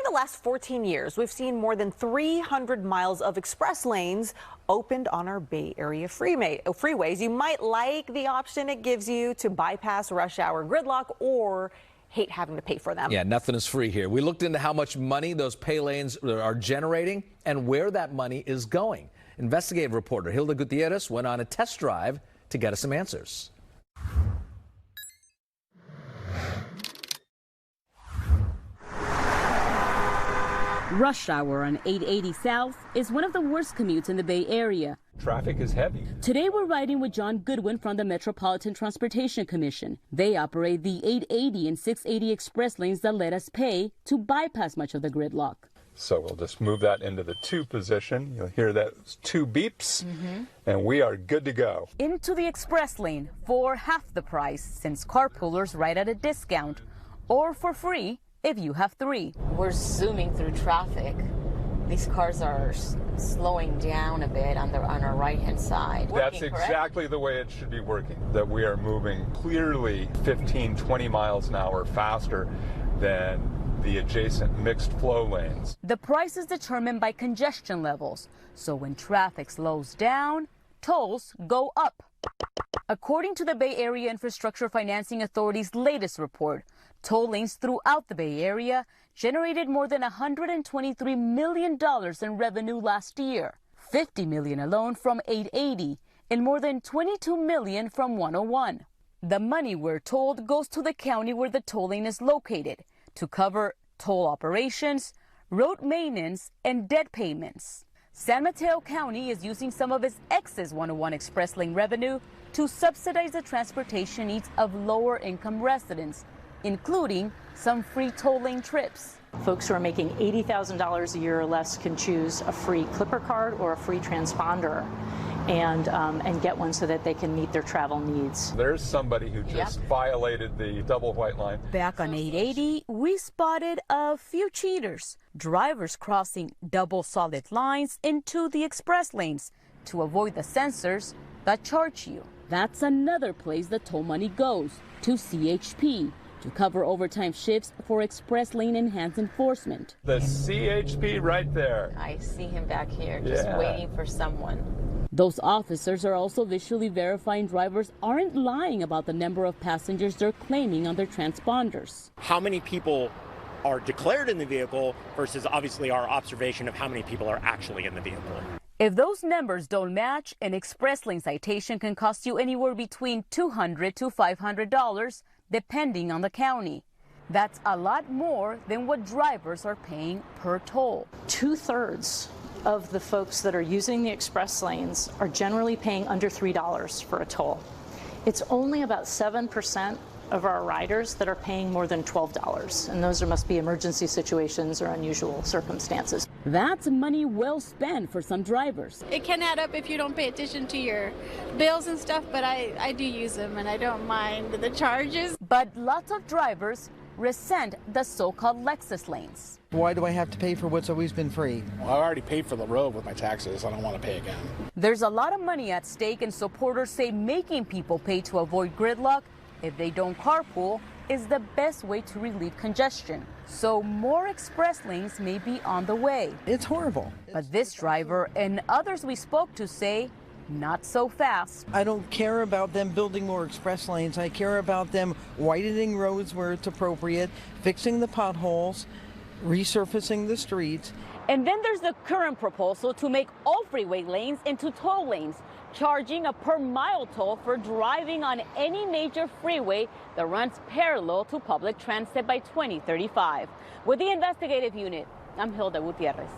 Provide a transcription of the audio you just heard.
the last 14 years, we've seen more than 300 miles of express lanes opened on our Bay Area freeways. You might like the option it gives you to bypass rush hour gridlock or hate having to pay for them. Yeah, nothing is free here. We looked into how much money those pay lanes are generating and where that money is going. Investigative reporter Hilda Gutierrez went on a test drive to get us some answers. Rush hour on 880 South is one of the worst commutes in the Bay Area. Traffic is heavy. Today we're riding with John Goodwin from the Metropolitan Transportation Commission. They operate the 880 and 680 express lanes that let us pay to bypass much of the gridlock. So we'll just move that into the 2 position. You'll hear that 2 beeps, and we are good to go. Into the express lane for half the price, since carpoolers ride at a discount, or for free if you have 3. We're zooming through traffic. These cars are slowing down a bit on our right-hand side. That's exactly the way it should be working, that we are moving clearly 15, 20 miles an hour faster than the adjacent mixed flow lanes. The price is determined by congestion levels, so when traffic slows down, tolls go up. According to the Bay Area Infrastructure Financing Authority's latest report, toll lanes throughout the Bay Area generated more than $123 million in revenue last year, $50 million alone from 880 and more than $22 million from 101. The money, we're told, goes to the county where the toll lane is located to cover toll operations, road maintenance, and debt payments. San Mateo County is using some of its excess 101 express lane revenue to subsidize the transportation needs of lower-income residents, including some free toll lane trips. Folks who are making $80,000 a year or less can choose a free Clipper card or a free transponder and get one so that they can meet their travel needs. There's somebody who just violated the double white line. Back on 880, we spotted a few cheaters, drivers crossing double solid lines into the express lanes to avoid the sensors that charge you. That's another place the toll money goes, to CHP, to cover overtime shifts for express lane enhanced enforcement. The CHP right there. I see him back here, just waiting for someone. Those officers are also visually verifying drivers aren't lying about the number of passengers they're claiming on their transponders. How many people are declared in the vehicle versus obviously our observation of how many people are actually in the vehicle. If those numbers don't match, an express lane citation can cost you anywhere between $200 to $500, depending on the county. That's a lot more than what drivers are paying per toll. 2/3 of the folks that are using the express lanes are generally paying under $3 for a toll. It's only about 7% of our riders that are paying more than $12, and those must be emergency situations or unusual circumstances. That's money well spent for some drivers. It can add up if you don't pay attention to your bills and stuff, but I do use them and I don't mind the charges. But lots of drivers resent the so-called Lexus lanes. Why do I have to pay for what's always been free? Well, I already paid for the road with my taxes. I don't want to pay again. There's a lot of money at stake, and supporters say making people pay to avoid gridlock if they don't carpool is the best way to relieve congestion. So more express lanes may be on the way. It's horrible. But this driver and others we spoke to say not so fast. I don't care about them building more express lanes. I care about them widening roads where it's appropriate, fixing the potholes, resurfacing the streets. And then there's the current proposal to make all freeway lanes into toll lanes, charging a per mile toll for driving on any major freeway that runs parallel to public transit by 2035. With the investigative unit, I'm Hilda Gutierrez.